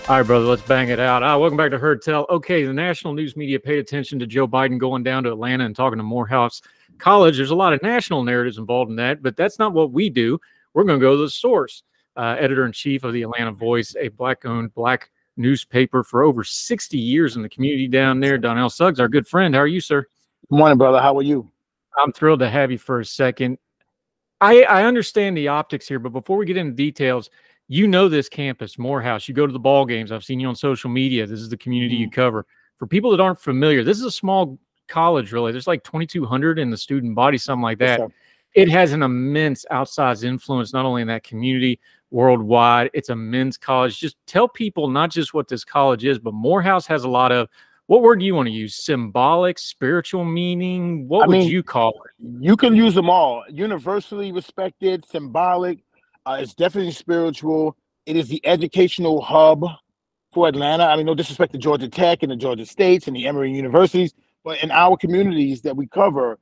All right, brother, let's bang it out. Welcome back to Heard Tell. Okay, the national news media paid attention to Joe Biden going down to Atlanta and talking to Morehouse College. There's a lot of national narratives involved in that, but that's not what we do. We're going to go to the source. Editor-in-chief of the Atlanta Voice, a Black-owned Black newspaper for over 60 years in the community down there. Donnell Suggs, our good friend. How are you, sir? Good morning, brother. How are you? I'm thrilled to have you for a second. I understand the optics here, but before we get into details, you know this campus, Morehouse. You go to the ball games. I've seen you on social media. This is the community you cover. For people that aren't familiar, this is a small college, really. There's like 2,200 in the student body, something like that. Yes, it has an immense outsized influence, not only in that community, worldwide. It's a men's college. Just tell people not just what this college is, but Morehouse has a lot of, what word do you want to use? Symbolic, spiritual meaning? What would you call it? You can use them all. Universally respected, symbolic. It's definitely spiritual. It is the educational hub for Atlanta. I mean, no disrespect to Georgia Tech and the Georgia States and the Emory universities, but in our communities that we cover,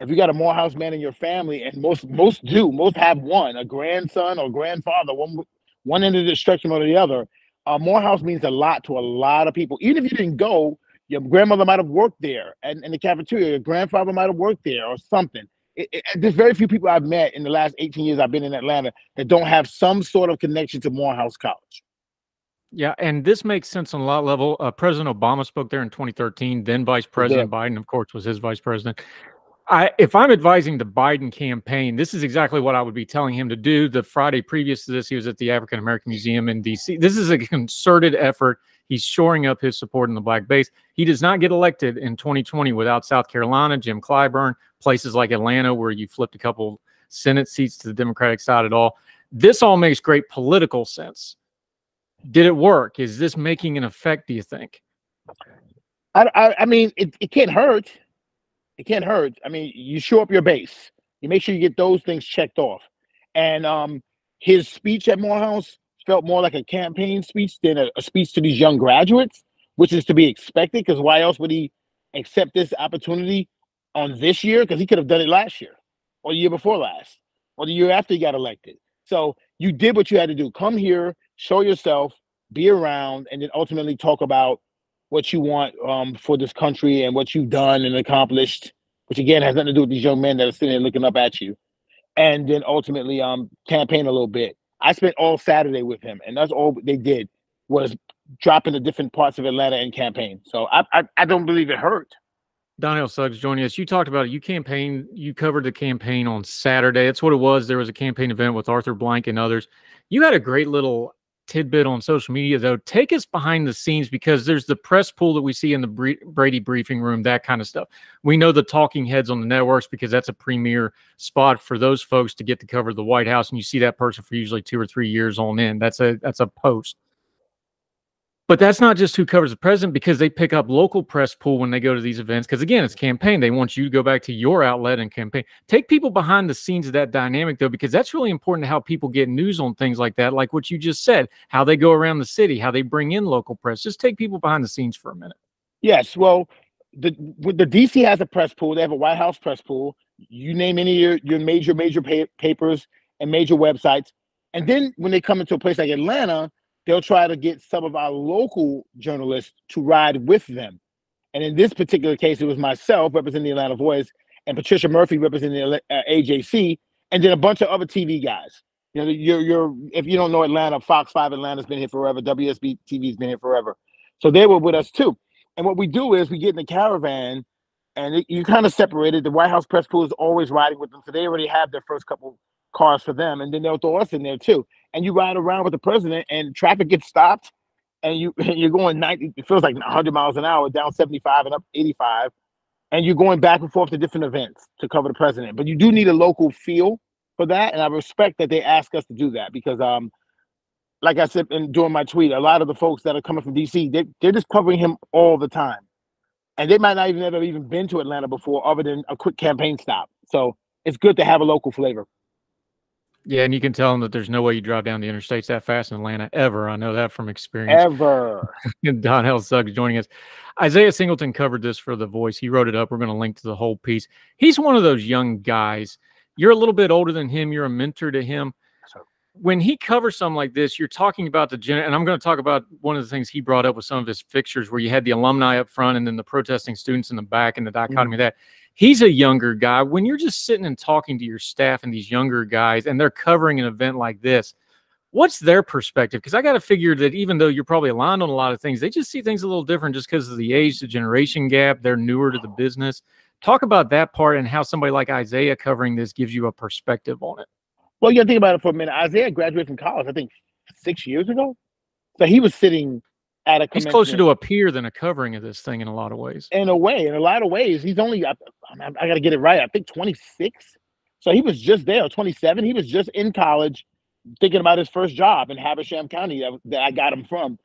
if you got a Morehouse man in your family, and most have one, a grandson or grandfather, one end of the spectrum or the other, Morehouse means a lot to a lot of people. Even if you didn't go, your grandmother might have worked there and in the cafeteria, your grandfather might have worked there or something. There's very few people I've met in the last 18 years I've been in Atlanta that don't have some sort of connection to Morehouse College. Yeah, and this makes sense on a lot of level. President Obama spoke there in 2013. Then Vice President Biden, of course, was his vice president. If I'm advising the Biden campaign, this is exactly what I would be telling him to do. The Friday previous to this, he was at the African American Museum in D.C. This is a concerted effort. He's shoring up his support in the black base. He does not get elected in 2020 without South Carolina, Jim Clyburn, places like Atlanta, where you flipped a couple Senate seats to the Democratic side at all. This all makes great political sense. Did it work? Is this making an effect, do you think? I mean, it can't hurt. It can't hurt. I mean, you show up your base. You make sure you get those things checked off. And his speech at Morehouse felt more like a campaign speech than a speech to these young graduates, which is to be expected, because why else would he accept this opportunity on this year? Because he could have done it last year or the year before last or the year after he got elected. So you did what you had to do. Come here, show yourself, be around, and then ultimately talk about what you want for this country and what you've done and accomplished, which again has nothing to do with these young men that are sitting there looking up at you. And then ultimately campaign a little bit. I spent all Saturday with him, and that's all they did was drop into different parts of Atlanta and campaign. So I don't believe it hurt. Donnell Suggs joining us. You talked about it. You covered the campaign on Saturday. That's what it was. There was a campaign event with Arthur Blank and others. You had a great little tidbit on social media, though. Take us behind the scenes, because there's the press pool that we see in the Brady briefing room, that kind of stuff. We know the talking heads on the networks because that's a premier spot for those folks to get to cover the White House, and you see that person for usually 2 or 3 years on end. That's a post. But that's not just who covers the president, because they pick up local press pool when they go to these events. Because again, it's campaign. They want you to go back to your outlet and campaign. Take people behind the scenes of that dynamic, though, because that's really important to how people get news on things like that, like what you just said, how they go around the city, how they bring in local press. Just take people behind the scenes for a minute. Yes, well, the DC has a press pool. They have a White House press pool. You name any of your major papers and major websites. And then when they come into a place like Atlanta, they'll try to get some of our local journalists to ride with them. And in this particular case, it was myself representing the Atlanta Voice and Patricia Murphy representing the AJC, and then a bunch of other TV guys. You know, if you don't know Atlanta, Fox 5 Atlanta's been here forever. WSB TV's been here forever. So they were with us too. And what we do is we get in the caravan, and you kind of separated. The White House press pool is always riding with them. So they already have their first couple cars for them, and then they'll throw us in there too. And you ride around with the president, and traffic gets stopped, and you're going 90. It feels like 100 miles an hour, down 75 and up 85, and you're going back and forth to different events to cover the president. But you do need a local feel for that, and I respect that they ask us to do that, because like I said during my tweet, a lot of the folks that are coming from DC, they're just covering him all the time, and they might not even ever even been to Atlanta before, other than a quick campaign stop. So it's good to have a local flavor. Yeah, and you can tell them that there's no way you drive down the interstates that fast in Atlanta, ever. I know that from experience. Ever. Donnell Suggs joining us. Isaiah Singleton covered this for The Voice. He wrote it up. We're going to link to the whole piece. He's one of those young guys. You're a little bit older than him. You're a mentor to him. when he covers something like this, you're talking about and I'm going to talk about one of the things he brought up with some of his fixtures where you had the alumni up front and then the protesting students in the back and the dichotomy of that. He's a younger guy. When you're just sitting and talking to your staff and these younger guys and they're covering an event like this, what's their perspective? Because I got to figure that even though you're probably aligned on a lot of things, they just see things a little different just because of the age, the generation gap. They're newer to the business. Talk about that part and how somebody like Isaiah covering this gives you a perspective on it. Well, you got to think about it for a minute. Isaiah graduated from college, I think, 6 years ago. So he was sitting at a commencement. He's closer to a peer than a covering of this thing in a lot of ways. In a lot of ways, he's only, I got to get it right, I think 26. So he was just there, 27. He was just in college thinking about his first job in Habersham County that I got him from.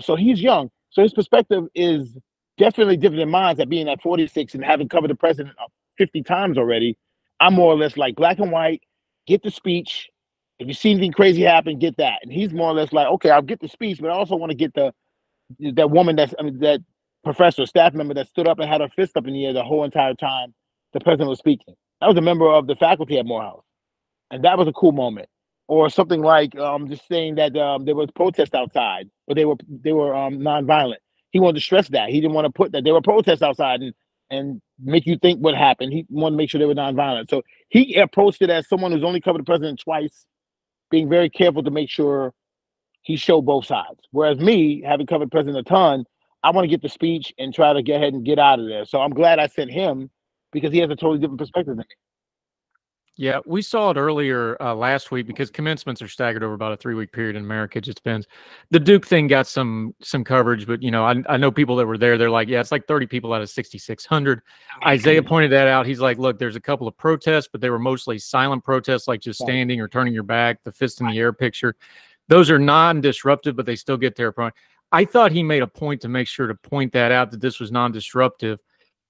So he's young. So his perspective is definitely different than mine at being at 46 and having covered the president 50 times already. I'm more or less like black and white, get the speech. If you see anything crazy happen, get that. And he's more or less like, okay, I'll get the speech, but I also want to get that woman that professor, staff member that stood up and had her fist up in the air the whole entire time the president was speaking. That was a member of the faculty at Morehouse. And that was a cool moment. Or something like just saying that there was protests outside, but they were nonviolent. He wanted to stress that. He didn't want to put that there were protests outside and make you think what happened. He wanted to make sure they were nonviolent. So he approached it as someone who's only covered the president twice, being very careful to make sure he showed both sides. Whereas me, having covered the president a ton, I want to get the speech and try to get ahead and get out of there. So I'm glad I sent him because he has a totally different perspective than me. Yeah, we saw it earlier last week because commencements are staggered over about a 3-week period in America. It just depends. The Duke thing got some coverage, but I know people that were there. They're like, yeah, it's like 30 people out of 6,600. Isaiah pointed that out. He's like, look, there's a couple of protests, but they were mostly silent protests, like just standing or turning your back, the fist in the air picture. Those are non-disruptive, but they still get their point. I thought he made a point to make sure to point that out, that this was non-disruptive.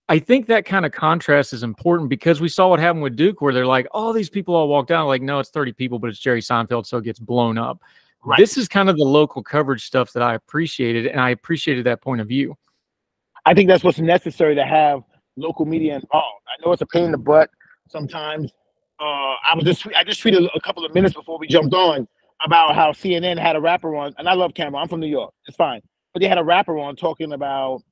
I think that kind of contrast is important because we saw what happened with Duke where they're like, oh, these people all walk down. Like, no, it's 30 people, but it's Jerry Seinfeld, so it gets blown up. Right. This is kind of the local coverage stuff that I appreciated, and I appreciated that point of view. I think that's what's necessary to have local media involved. I know it's a pain in the butt sometimes. I just tweeted a couple of minutes before we jumped on about how CNN had a rapper on, and I love Cameron. I'm from New York. It's fine. But they had a rapper on talking about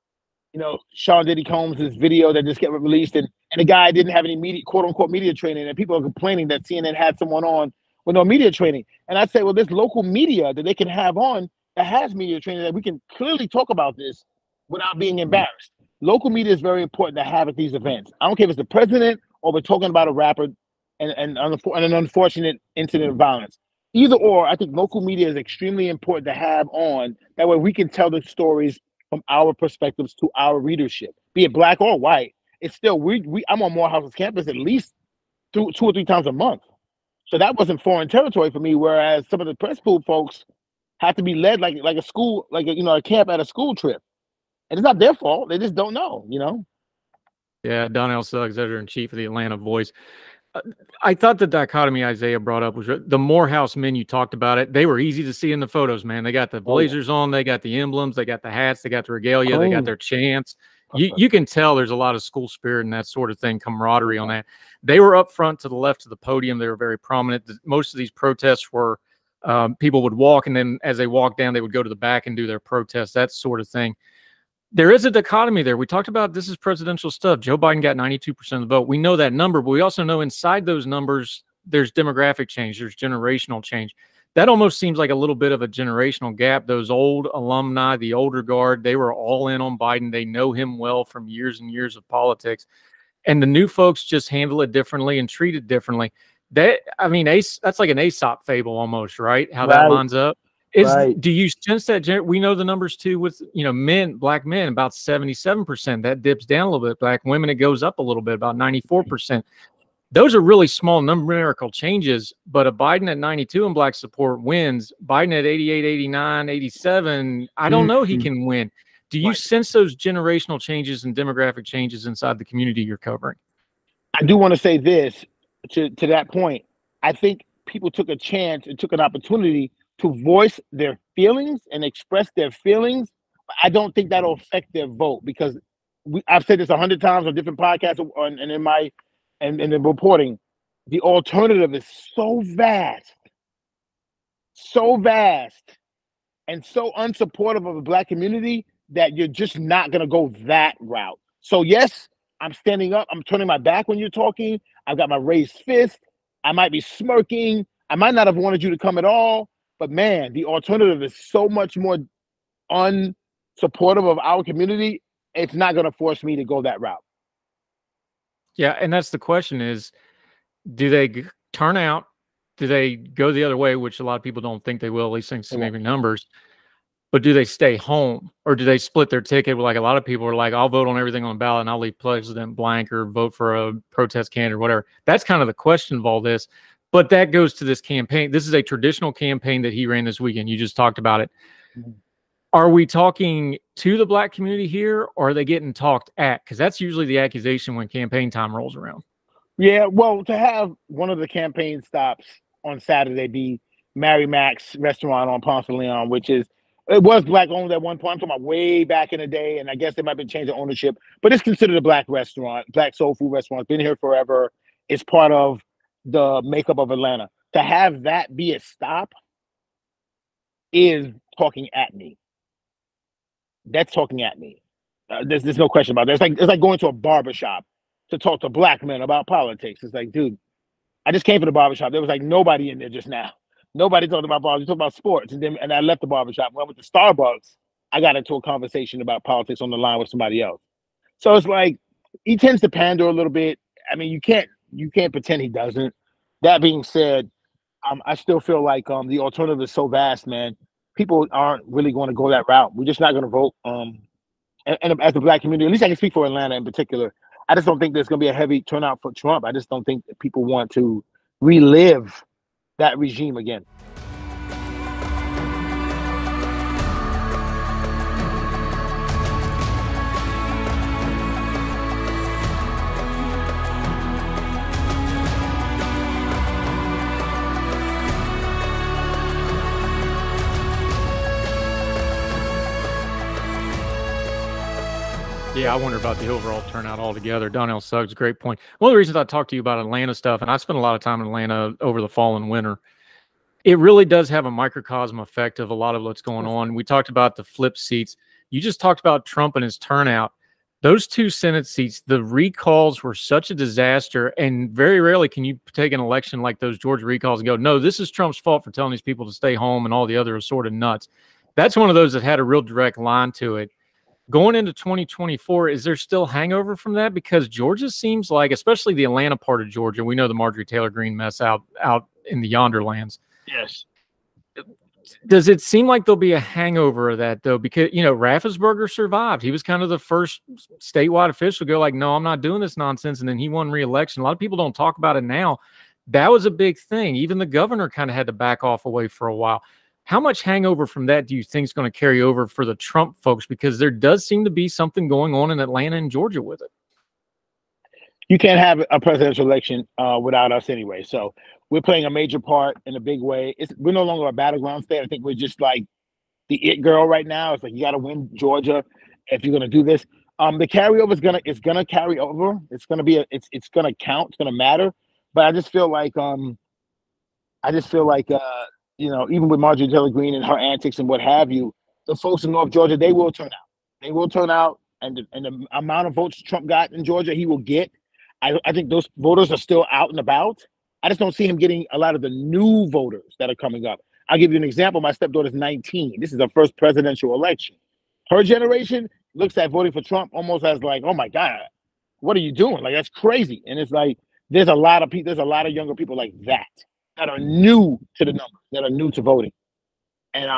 Sean Diddy Combs' video that just got released, and the guy didn't have any quote unquote media training, and people are complaining that CNN had someone on with no media training. And I say, well, there's local media that they can have on that has media training that we can clearly talk about this without being embarrassed. Local media is very important to have at these events. I don't care if it's the president or we're talking about a rapper and an unfortunate incident of violence. Either or, I think local media is extremely important to have on. That way we can tell the stories from our perspectives to our readership, be it black or white. It's still I'm on Morehouse's campus at least 2 or 3 times a month, so that wasn't foreign territory for me. Whereas some of the press pool folks have to be led like a school, like a camp at a school trip, and it's not their fault. They just don't know, Yeah, Donnell Suggs, editor-in-chief of the Atlanta Voice. I thought the dichotomy Isaiah brought up was the Morehouse men. You talked about it. They were easy to see in the photos, man. They got the blazers on. They got the emblems. They got the hats. They got the regalia. They got their chants. You can tell there's a lot of school spirit and that sort of thing, camaraderie on that. They were up front to the left of the podium. They were very prominent. Most of these protests were people would walk, and then as they walked down, they would go to the back and do their protests, that sort of thing. There is a dichotomy there. We talked about this is presidential stuff. Joe Biden got 92% of the vote. We know that number, but we also know inside those numbers, there's demographic change. There's generational change. That almost seems like a little bit of a generational gap. Those old alumni, the older guard, they were all in on Biden. They know him well from years and years of politics. And the new folks just handle it differently and treat it differently. That's like an Aesop fable almost, right? How that lines up. Do you sense that? We know the numbers too with, black men, about 77%. That dips down a little bit. Black women, it goes up a little bit, about 94%. Those are really small numerical changes, but a Biden at 92 in black support wins. Biden at 88, 89, 87, I don't know he can win. Do you sense those generational changes and demographic changes inside the community you're covering? I do want to say this to that point. I think people took a chance and took an opportunity to voice their feelings and express their feelings. I don't think that'll affect their vote because I've said this 100 times on different podcasts and in the reporting. The alternative is so vast so vast and so unsupportive of the Black community that you're just not going to go that route. So yes, I'm standing up. I'm turning my back when you're talking. I've got my raised fist. I might be smirking. I might not have wanted you to come at all. But man, the alternative is so much more unsupportive of our community. It's not going to force me to go that route. Yeah, and that's the question is, do they turn out? Do they go the other way, which a lot of people don't think they will, at least thanks to maybe numbers? But do they stay home, or do they split their ticket? Like a lot of people are like, I'll vote on everything on the ballot and I'll leave President blank or vote for a protest candidate or whatever. That's kind of the question of all this. But that goes to this campaign. This is a traditional campaign that he ran this weekend. You just talked about it. Are we talking to the Black community here, or are they getting talked at? Because that's usually the accusation when campaign time rolls around. Yeah, well, to have one of the campaign stops on Saturday be Mary Mac's restaurant on Ponce de Leon, which is, it was Black owned at one point. I'm talking about way back in the day, and I guess they might have been changing ownership, but it's considered a Black restaurant, Black soul food restaurant. It's been here forever. It's part of the makeup of Atlanta. To have that be a stop is talking at me. That's talking at me. There's no question about that. It's like going to a barbershop to talk to Black men about politics. It's like, dude, I just came from the barbershop. There was like nobody in there just now. Nobody talked about politics. We talked about sports. And I left the barbershop. When I went to Starbucks, I got into a conversation about politics on the line with somebody else. So it's like, he tends to pander a little bit. I mean, you can't pretend he doesn't. That being said, I still feel like the alternative is so vast, man. People aren't really going to go that route. We're just not going to vote. And as the Black community, at least I can speak for Atlanta in particular, I just don't think there's going to be a heavy turnout for Trump. I just don't think that people want to relive that regime again. Yeah, I wonder about the overall turnout altogether. Donnell Suggs, great point. One of the reasons I talked to you about Atlanta stuff, and I spent a lot of time in Atlanta over the fall and winter, it really does have a microcosm effect of a lot of what's going on. We talked about the flip seats. You just talked about Trump and his turnout. Those two Senate seats, the recalls were such a disaster, and very rarely can you take an election like those Georgia recalls and go, no, this is Trump's fault for telling these people to stay home and all the other assorted nuts. That's one of those that had a real direct line to it. Going into 2024, is there still hangover from that? Because Georgia seems like, especially the Atlanta part of Georgia, we know the Marjorie Taylor Greene mess out in the yonder lands. Yes. Does it seem like there'll be a hangover of that, though? Because, you know, Raffensperger survived. He was kind of the first statewide official to go like, no, I'm not doing this nonsense. And then he won re-election. A lot of people don't talk about it now. That was a big thing. Even the governor kind of had to back off away for a while. How much hangover from that do you think is going to carry over for the Trump folks? Because there does seem to be something going on in Atlanta and Georgia with it. You can't have a presidential election without us anyway. So we're playing a major part in a big way. We're no longer a battleground state. I think we're just like the it girl right now. It's like, you got to win Georgia if you're going to do this. The carryover is gonna carry over. It's gonna be it's gonna count. It's gonna matter. But I just feel like you know, even with Marjorie Taylor Greene and her antics and what have you, the folks in North Georgia, they will turn out. They will turn out, and the amount of votes Trump got in Georgia, he will get. I think those voters are still out and about. I just don't see him getting a lot of the new voters that are coming up. I'll give you an example. My stepdaughter's 19. This is her first presidential election. Her generation looks at voting for Trump almost as like, oh my God, what are you doing? Like, that's crazy. And it's like, there's a lot of younger people like that are new to the numbers, that are new to voting. And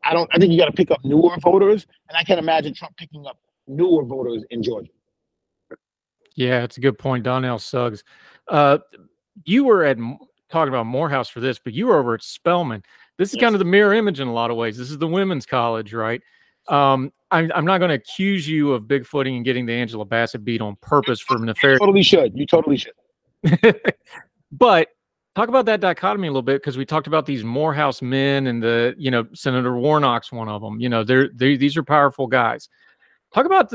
I think you got to pick up newer voters, and I can't imagine Trump picking up newer voters in Georgia. Yeah, it's a good point. Donnell Suggs. You were talking about Morehouse for this, but you were over at Spelman. This is kind of the mirror image in a lot of ways. This is the women's college, right? I'm not going to accuse you of bigfooting and getting the Angela Bassett beat on purpose for nefarious. You totally should. But talk about that dichotomy a little bit, because we talked about these Morehouse men, and Senator Warnock's one of them. You know, these are powerful guys. Talk about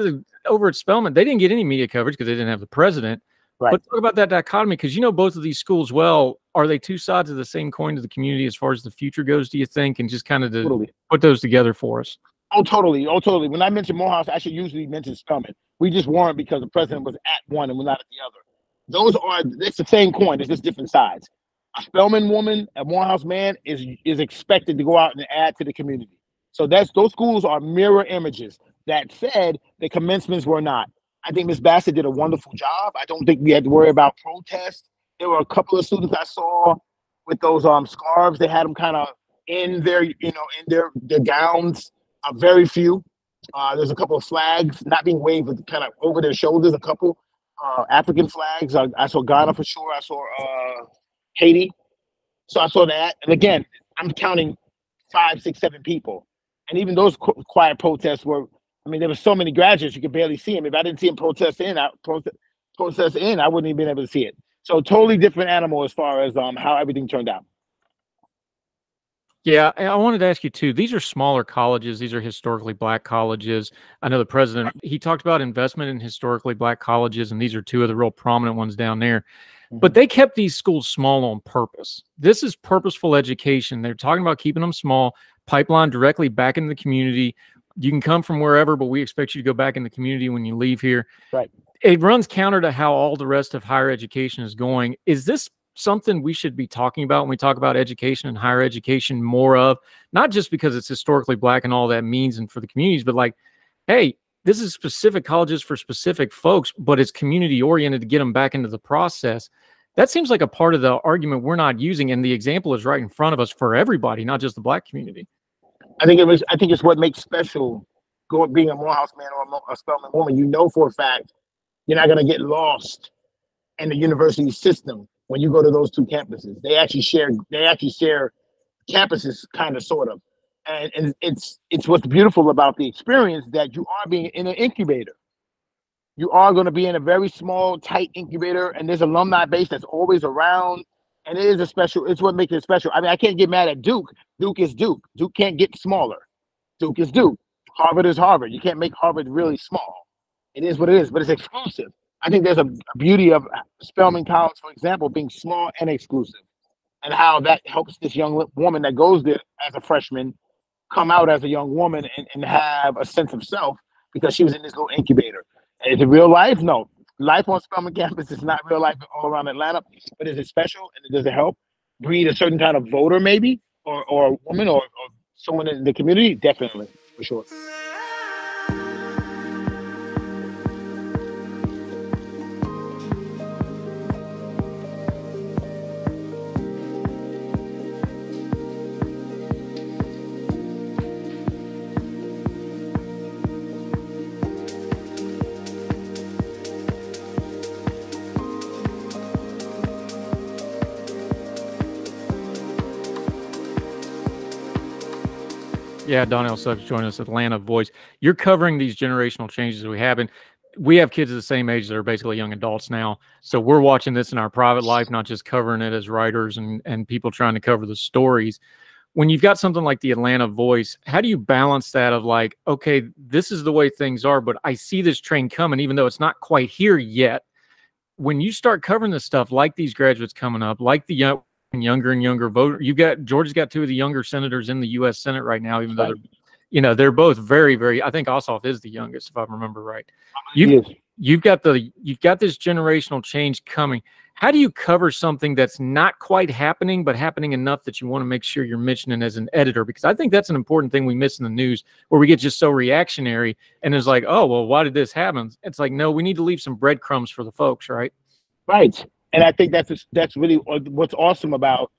over at Spelman. They didn't get any media coverage because they didn't have the president. Right. But talk about that dichotomy, because you know both of these schools well. Are they two sides of the same coin to the community as far as the future goes, do you think? And just kind of to Totally. put those together for us. Oh, totally. Oh, totally. When I mention Morehouse, I should usually mention Spelman. We just weren't because the president was at one and we're not at the other. It's the same coin. It's just different sides. A Spelman woman, a Morehouse man is expected to go out and add to the community. So those schools are mirror images. That said, the commencements were not. I think Ms. Bassett did a wonderful job. I don't think we had to worry about protests. There were a couple of students I saw with those scarves. They had them kind of in their, in their gowns. Very few. There's a couple of flags not being waved, but kind of over their shoulders. A couple African flags. I saw Ghana for sure. I saw Haiti. So I saw that. And again, I'm counting 5, 6, 7 people. And even those quiet protests were. I mean, there were so many graduates you could barely see them. If I didn't see them protest in, I wouldn't even been able to see it. So totally different animal as far as how everything turned out. Yeah, I wanted to ask you too. These are smaller colleges. These are historically Black colleges. I know the president, he talked about investment in historically Black colleges, and these are two of the real prominent ones down there. But they kept these schools small on purpose. This is purposeful education. They're talking about keeping them small, pipeline directly back into the community. You can come from wherever, but we expect you to go back in the community when you leave here. Right. It runs counter to how all the rest of higher education is going. Is this something we should be talking about when we talk about education and higher education more of, not just because it's historically Black and all that means and for the communities, but like, hey, this is specific colleges for specific folks, but it's community oriented to get them back into the process. That seems like a part of the argument we're not using. And the example is right in front of us for everybody, not just the Black community. I think it's what makes special being a Morehouse man or a Spelman woman. You know for a fact you're not going to get lost in the university system when you go to those two campuses. They actually share campuses, kind of, sort of. And it's what's beautiful about the experience, that you are being in an incubator. You are going to be in a very small, tight incubator, and there's alumni base that's always around. And it's what makes it special. I mean, I can't get mad at Duke. Duke is Duke. Duke can't get smaller. Duke is Duke. Harvard is Harvard. You can't make Harvard really small. It is what it is, but it's exclusive. I think there's a beauty of Spelman College, for example, being small and exclusive, and how that helps this young woman that goes there as a freshman come out as a young woman and have a sense of self because she was in this little incubator. And is it real life? No. Life on Spelman campus is not real life all around Atlanta, but is it special, and does it help breed a certain kind of voter, maybe, or a woman or someone in the community? Definitely, for sure. Yeah, Donnell Suggs joining us, Atlanta Voice. You're covering these generational changes we have, and we have kids of the same age that are basically young adults now. So we're watching this in our private life, not just covering it as writers and people trying to cover the stories. When you've got something like the Atlanta Voice, how do you balance that of like, okay, this is the way things are, but I see this train coming, even though it's not quite here yet. When you start covering this stuff, like these graduates coming up, like the younger and younger voter, Georgia's got 2 of the younger senators in the U.S. Senate right now, even though they're both very, very. I think Ossoff is the youngest, if I remember right. You've got this generational change coming. How do you cover something that's not quite happening, but happening enough that you want to make sure you're mentioning as an editor? Because I think that's an important thing we miss in the news, where we get just so reactionary and it's like, oh, well, why did this happen? It's like, no, we need to leave some breadcrumbs for the folks, right? Right. And I think that's really what's awesome about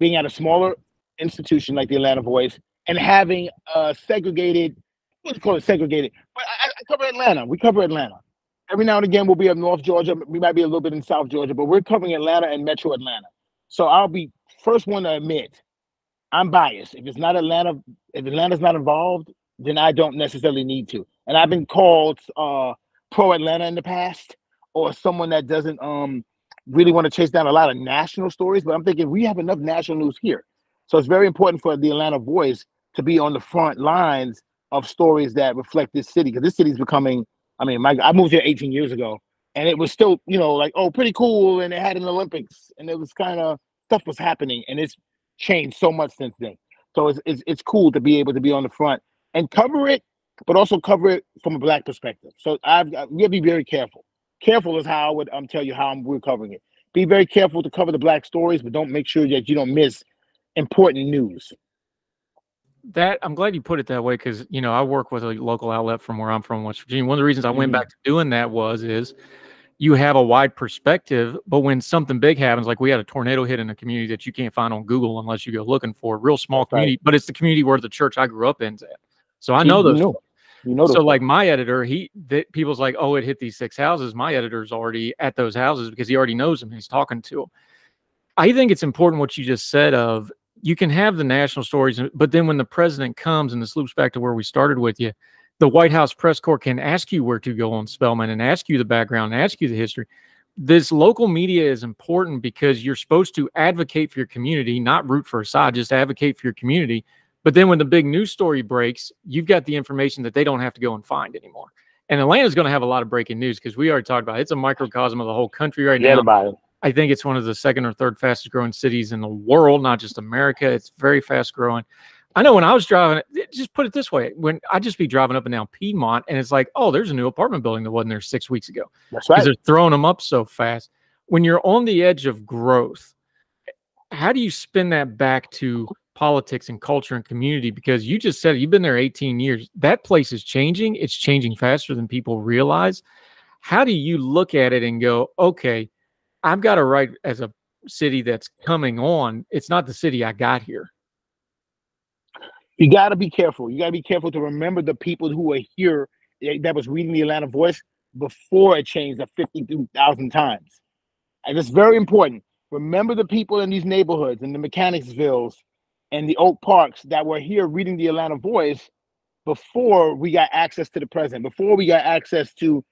being at a smaller institution like the Atlanta Voice and having segregated, let's call it segregated, but I cover Atlanta. We cover Atlanta. Every now and again, we'll be in North Georgia. We might be a little bit in South Georgia, but we're covering Atlanta and Metro Atlanta. So I'll be first one to admit I'm biased. If Atlanta's not involved, then I don't necessarily need to. And I've been called pro-Atlanta in the past, or someone that doesn't really want to chase down a lot of national stories, but I'm thinking we have enough national news here. So it's very important for the Atlanta Voice to be on the front lines of stories that reflect this city, because this city is becoming, I moved here 18 years ago, and it was still, like, oh, pretty cool, and it had an Olympics, and it was kind of stuff was happening, and it's changed so much since then. So it's cool to be able to be on the front and cover it, but also cover it from a Black perspective. So we have to be very careful. Careful is how I would tell you how we're covering it. Be very careful to cover the Black stories, but don't make sure that you don't miss important news. That I'm glad you put it that way, because I work with a local outlet from where I'm from, West Virginia. One of the reasons I went back to doing that is you have a wide perspective, but when something big happens, like we had a tornado hit in a community that you can't find on Google unless you go looking for it, real small community, but it's the community where the church I grew up in's at. So I know those. So like my editor, people's like, oh, it hit these 6 houses. My editor's already at those houses because he already knows them. He's talking to them. I think it's important what you just said of, you can have the national stories, but then when the president comes, and this loops back to where we started with you, the White House press corps can ask you where to go on Spelman and ask you the background and ask you the history. This local media is important because you're supposed to advocate for your community, not root for a side, just advocate for your community. But then when the big news story breaks, you've got the information that they don't have to go and find anymore. And Atlanta's going to have a lot of breaking news because we already talked about it. It's a microcosm of the whole country right now. I think it's one of the 2nd or 3rd fastest growing cities in the world, not just America. It's very fast growing. I know when I was driving, just put it this way, when I just be driving up and down Piedmont, and it's like, oh, there's a new apartment building that wasn't there 6 weeks ago. That's right. Because they're throwing them up so fast. When you're on the edge of growth, how do you spin that back to politics and culture and community? Because you just said you've been there 18 years. That place is changing. It's changing faster than people realize. How do you look at it and go, okay, I've got a right as a city that's coming on. It's not the city I got here. You got to be careful. You got to be careful to remember the people who were here that was reading the Atlanta Voice before it changed 52,000 times. And it's very important. Remember the people in these neighborhoods, in the Mechanicsvilles and the Oak Parks, that were here reading the Atlanta Voice before we got access to the president, before we got access to,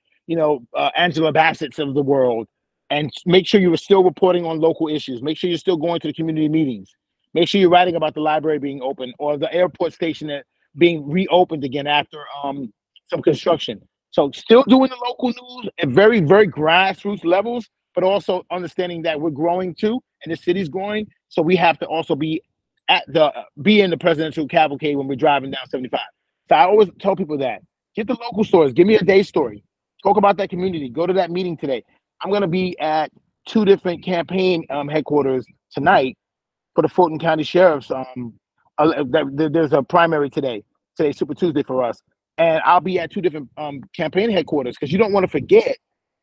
Angela Bassett's of the world. And make sure you were still reporting on local issues. Make sure you're still going to the community meetings. Make sure you're writing about the library being open or the airport station that being reopened again after some construction. So still doing the local news at very, very grassroots levels, but also understanding that we're growing too, and the city's growing. So we have to also be in the presidential cavalcade when we're driving down 75. So I always tell people that. Get the local stories. Give me a day story. Talk about that community. Go to that meeting today. I'm going to be at 2 different campaign headquarters tonight for the Fulton County Sheriff's. There's a primary today. Today's Super Tuesday for us. And I'll be at 2 different campaign headquarters, because you don't want to forget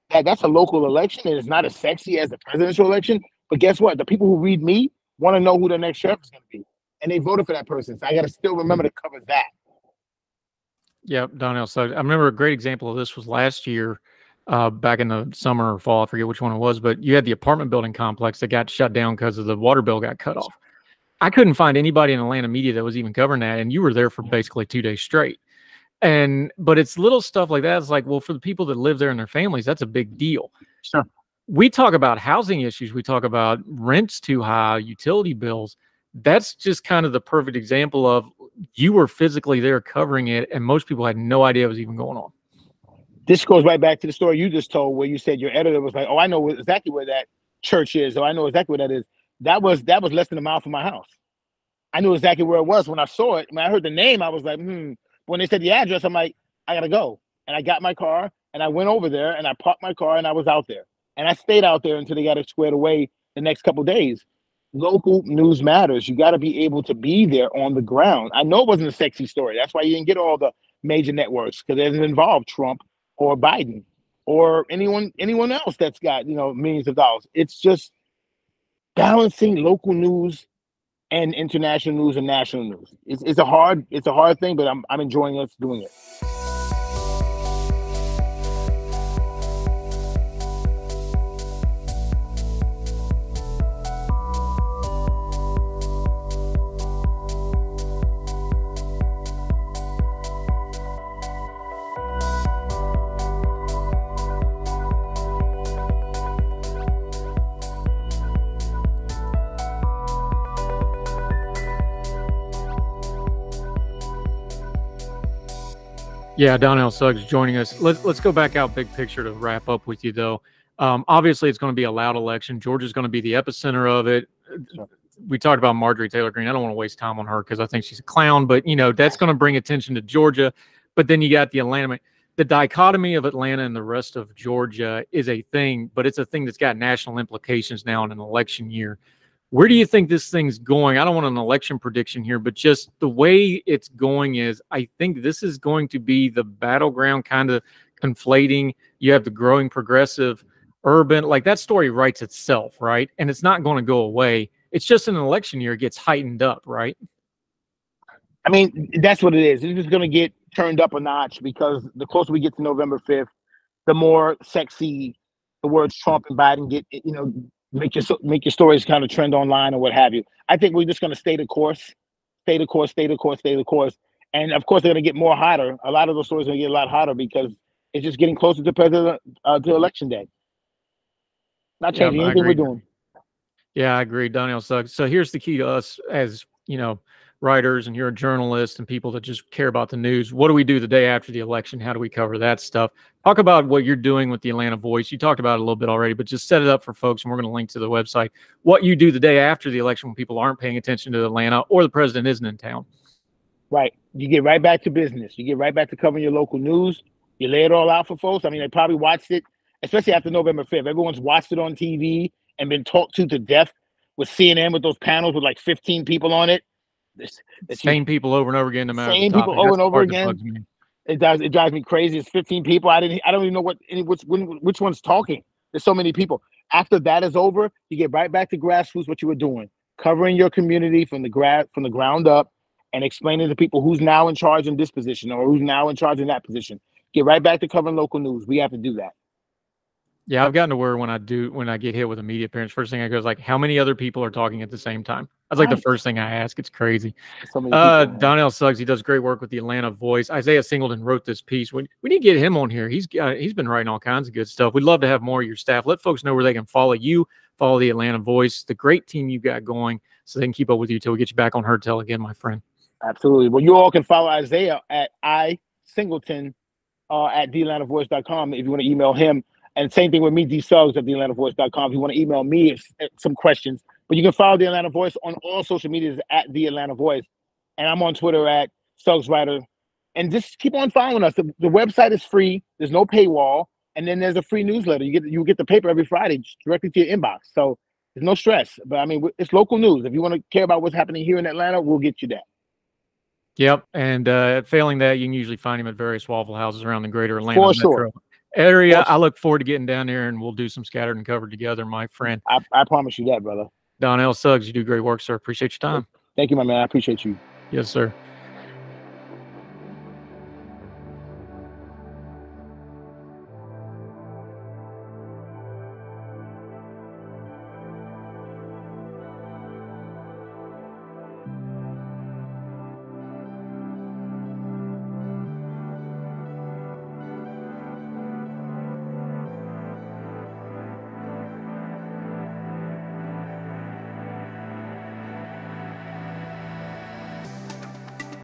that that's a local election and it's not as sexy as the presidential election. But guess what? The people who read me want to know who the next sheriff is going to be. And they voted for that person. So I got to still remember to cover that. Yeah, Donnell Suggs. I remember a great example of this was last year. Back in the summer or fall, I forget which one it was, but you had the apartment building complex that got shut down because of the water bill got cut off. I couldn't find anybody in Atlanta media that was even covering that, and you were there for basically 2 days straight. But it's little stuff like that. It's like, well, for the people that live there and their families, that's a big deal. Sure. We talk about housing issues. We talk about rents too high, utility bills. That's just kind of the perfect example of you were physically there covering it, and most people had no idea it was even going on. This goes right back to the story you just told, where you said your editor was like, oh, I know exactly where that church is, or I know exactly where that is. That was less than a mile from my house. I knew exactly where it was when I saw it. When I heard the name, I was like, When they said the address, I'm like, I got to go. And I got my car, and I went over there, and I parked my car, and I was out there. And I stayed out there until they got it squared away the next couple of days. Local news matters. You got to be able to be there on the ground. I know it wasn't a sexy story. That's why you didn't get all the major networks, because it doesn't involve Trump or Biden or anyone else that's got millions of dollars. It's just balancing local news and international news and national news. It's a hard thing, but I'm enjoying us doing it. Yeah, Donnell Suggs joining us. Let's go back out big picture to wrap up with you, though. Obviously, it's going to be a loud election. Georgia's going to be the epicenter of it. Sure. We talked about Marjorie Taylor Greene. I don't want to waste time on her because I think she's a clown, but that's going to bring attention to Georgia. But then you got the Atlanta. The dichotomy of Atlanta and the rest of Georgia is a thing, but it's a thing that's got national implications now in an election year. Where do you think this thing's going? I don't want an election prediction here, but just the way it's going is I think this is going to be the battleground, kind of conflating. You have the growing progressive urban, like that story writes itself, right? And it's not going to go away. It's just in an election year, it gets heightened up, right? I mean, that's what it is. It's just going to get turned up a notch because the closer we get to November 5th, the more sexy the words Trump and Biden get, make your stories kind of trend online or what have you. I think we're just going to stay the course. And of course, they're going to get more hotter. A lot of those stories are going to get a lot hotter because it's just getting closer to president to election day. Not changing anything we're doing. Yeah, I agree, Donnell Suggs. So here's the key to us as, writers, and you're a journalist and people that just care about the news. What do we do the day after the election? How do we cover that stuff? Talk about what you're doing with the Atlanta Voice. You talked about it a little bit already, but just set it up for folks, and we're going to link to the website. What you do the day after the election when people aren't paying attention to Atlanta or the president isn't in town. Right. You get right back to business. You get right back to covering your local news. You lay it all out for folks. I mean, they probably watched it, especially after November 5th. Everyone's watched it on TV and been talked to death with CNN, with those panels with like 15 people on it. Same people over and over again, no matter same the topic. people over and over again. It drives me crazy. It's 15 people. I don't even know which one's talking. There's so many people. After that is over, you get right back to grassroots, what you were doing, covering your community from the ground up, and explaining to people who's now in charge in this position or who's now in charge in that position. Get right back to covering local news. We have to do that. Yeah, I've gotten to where when I get hit with a media appearance, first thing I go is like, how many other people are talking at the same time? That's like the first thing I ask. It's crazy. So many people, Donnell Suggs, he does great work with the Atlanta Voice. Isaiah Singleton wrote this piece. We need to get him on here. He's been writing all kinds of good stuff. We'd love to have more of your staff. Let folks know where they can follow you, follow the Atlanta Voice, the great team you got going, so they can keep up with you till we get you back on Her Tell again, my friend. Absolutely. Well, you all can follow Isaiah at iSingleton at theatlantavoice.com if you want to email him. And same thing with me, D Suggs at theatlantavoice.com if you want to email me some questions. But you can follow the Atlanta Voice on all social medias at the Atlanta Voice. And I'm on Twitter at SuggsWriter. And just keep on following us. The website is free. There's no paywall. And then there's a free newsletter. You get the paper every Friday directly to your inbox. So there's no stress. But I mean, it's local news. If you want to care about what's happening here in Atlanta, we'll get you that. Yep. And failing that, you can usually find him at various Waffle Houses around the greater Atlanta metro area. I look forward to getting down there, and we'll do some scattered and covered together, my friend. I promise you that, brother. Donnell Suggs, you do great work, sir. Appreciate your time. Thank you, my man. I appreciate you. Yes, sir.